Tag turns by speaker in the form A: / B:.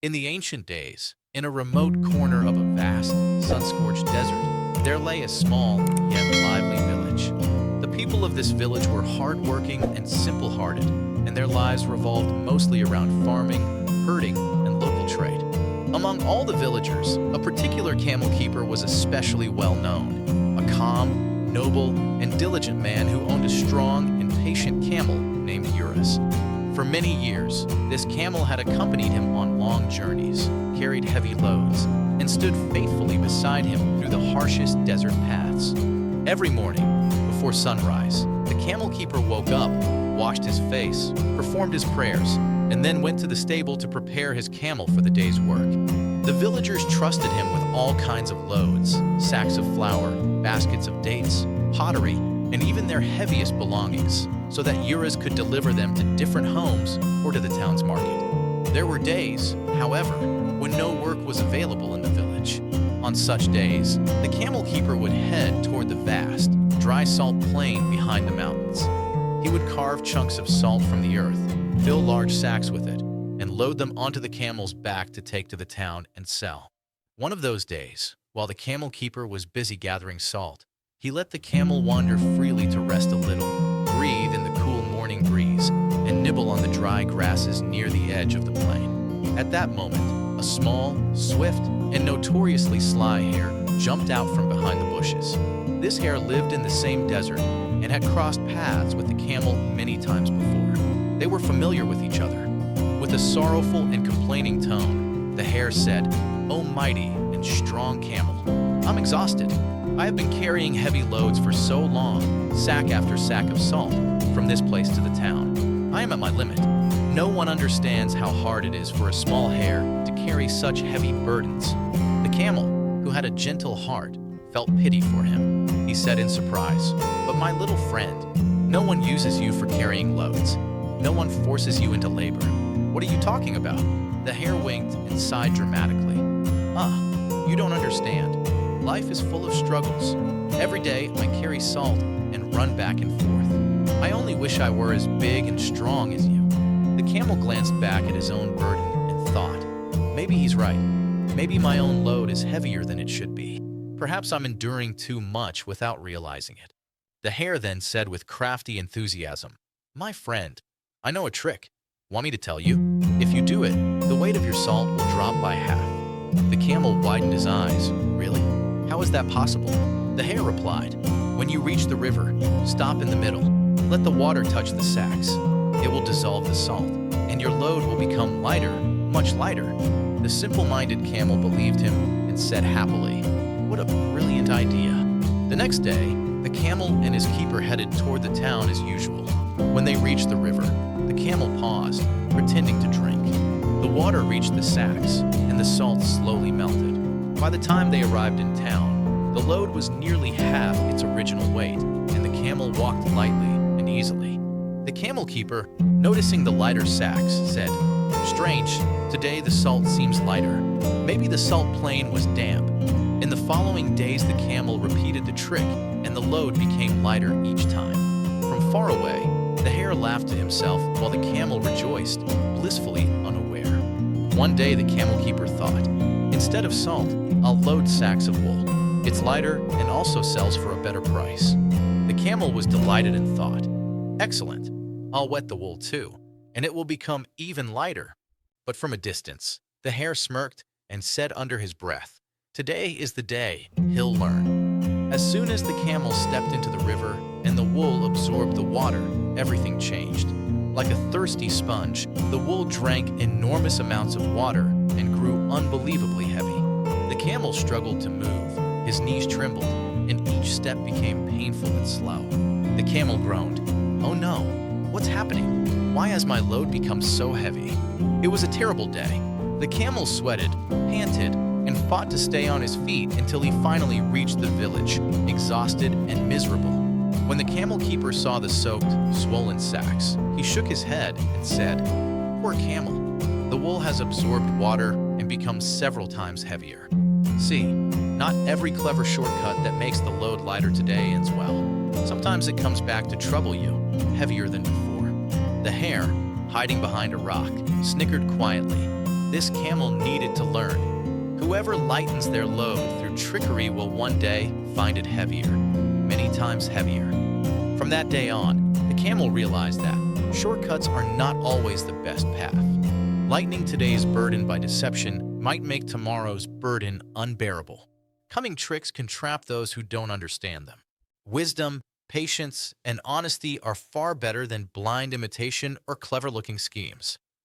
A: In the ancient days, in a remote corner of a vast, sun-scorched desert, there lay a small, yet lively village. The people of this village were hardworking and simple-hearted, and their lives revolved mostly around farming, herding, and local trade. Among all the villagers, a particular camel keeper was especially well known, a calm, noble, and diligent man who owned a strong and patient camel named Eurus. For many years, this camel had accompanied him on long journeys, carried heavy loads, and stood faithfully beside him through the harshest desert paths. Every morning, before sunrise, the camel keeper woke up, washed his face, performed his prayers, and then went to the stable to prepare his camel for the day's work. The villagers trusted him with all kinds of loads, sacks of flour, baskets of dates, pottery, and even their heaviest belongings, so that Eurus could deliver them to different homes or to the town's market. There were days, however, when no work was available in the village. On such days, the camel keeper would head toward the vast, dry salt plain behind the mountains. He would carve chunks of salt from the earth, fill large sacks with it, and load them onto the camel's back to take to the town and sell. One of those days, while the camel keeper was busy gathering salt, he let the camel wander freely to rest a little, breathe in the cool morning breeze, and nibble on the dry grasses near the edge of the plain. At that moment, a small, swift, and notoriously sly hare jumped out from behind the bushes. This hare lived in the same desert and had crossed paths with the camel many times before. They were familiar with each other. With a sorrowful and complaining tone, the hare said, "O mighty and strong camel, I'm exhausted. I have been carrying heavy loads for so long, sack after sack of salt, from this place to the town. I am at my limit. No one understands how hard it is for a small hare to carry such heavy burdens." The camel, who had a gentle heart, felt pity for him. He said in surprise, "But my little friend, no one uses you for carrying loads. No one forces you into labor. What are you talking about?" The hare winked and sighed dramatically. You don't understand. Life is full of struggles. Every day I carry salt and run back and forth. I only wish I were as big and strong as you." The camel glanced back at his own burden and thought, "Maybe he's right. Maybe my own load is heavier than it should be. Perhaps I'm enduring too much without realizing it." The hare then said with crafty enthusiasm, "My friend, I know a trick. Want me to tell you? If you do it, the weight of your salt will drop by half." The camel widened his eyes. "Really? How is that possible?" The hare replied, "When you reach the river, stop in the middle. Let the water touch the sacks. It will dissolve the salt, and your load will become lighter, much lighter." The simple-minded camel believed him and said happily, "What a brilliant idea." The next day, the camel and his keeper headed toward the town as usual. When they reached the river, the camel paused, pretending to drink. The water reached the sacks, and the salt slowly melted. By the time they arrived in town, the load was nearly half its original weight, and the camel walked lightly and easily. The camel keeper, noticing the lighter sacks, said, "Strange, today the salt seems lighter. Maybe the salt plain was damp." In the following days, the camel repeated the trick, and the load became lighter each time. From far away, the hare laughed to himself while the camel rejoiced, blissfully unaware. One day the camel keeper thought, "Instead of salt, I'll load sacks of wool. It's lighter and also sells for a better price." The camel was delighted and thought, "Excellent, I'll wet the wool too, and it will become even lighter." But from a distance, the hare smirked and said under his breath, "Today is the day, he'll learn." As soon as the camel stepped into the river and the wool absorbed the water, everything changed. Like a thirsty sponge, the wool drank enormous amounts of water and grew unbelievably heavy. The camel struggled to move, his knees trembled, and each step became painful and slow. The camel groaned, "Oh no, what's happening? Why has my load become so heavy?" It was a terrible day. The camel sweated, panted, and fought to stay on his feet until he finally reached the village, exhausted and miserable. When the camel keeper saw the soaked, swollen sacks, he shook his head and said, "Poor camel, the wool has absorbed water and become several times heavier. See, not every clever shortcut that makes the load lighter today ends well. Sometimes it comes back to trouble you, heavier than before." The hare, hiding behind a rock, snickered quietly. This camel needed to learn. Whoever lightens their load through trickery will one day find it heavier, many times heavier. From that day on, the camel realized that shortcuts are not always the best path. Lightening today's burden by deception might make tomorrow's burden unbearable. Cunning tricks can trap those who don't understand them. Wisdom, patience, and honesty are far better than blind imitation or clever-looking schemes.